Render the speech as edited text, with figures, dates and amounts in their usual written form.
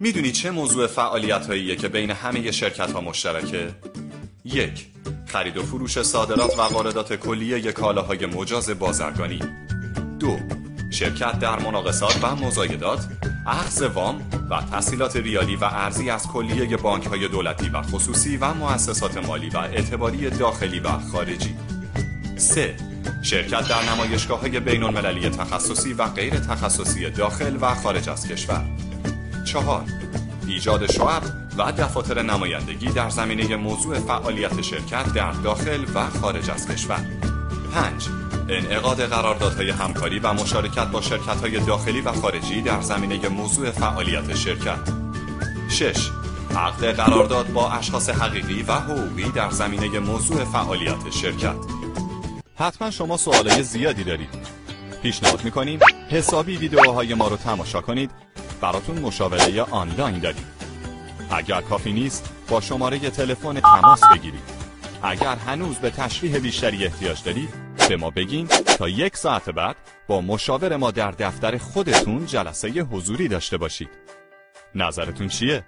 میدونی چه موضوع فعالیت‌هاییه که بین همه شرکت‌ها مشترکه؟ 1. خرید و فروش صادرات و واردات کلیه کالاهای مجاز بازرگانی. 2. شرکت در مناقصات و مزایدات، اخذ وام و تسهیلات ریالی و ارزی از کلیه بانک‌های دولتی و خصوصی و مؤسسات مالی و اعتباری داخلی و خارجی. 3. شرکت در نمایشگاه‌های بین‌المللی تخصصی و غیر تخصصی داخل و خارج از کشور. 4. ایجاد شعب و دفاتر نمایندگی در زمینه موضوع فعالیت شرکت در داخل و خارج از کشور. 5. انعقاد قراردادهای همکاری و مشارکت با شرکت‌های داخلی و خارجی در زمینه موضوع فعالیت شرکت. 6. عقد قرارداد با اشخاص حقیقی و حقوقی در زمینه موضوع فعالیت شرکت. حتما شما سوالای زیادی دارید. پیشنهاد می‌کنیم حسابی ویدیوهای ما رو تماشا کنید. براتون مشاوره آنلاین داریم. اگر کافی نیست با شماره تلفن تماس بگیرید. اگر هنوز به تشریح بیشتری احتیاج دارید به ما بگین تا 1 ساعت بعد با مشاور ما در دفتر خودتون جلسه حضوری داشته باشید. نظرتون چیه؟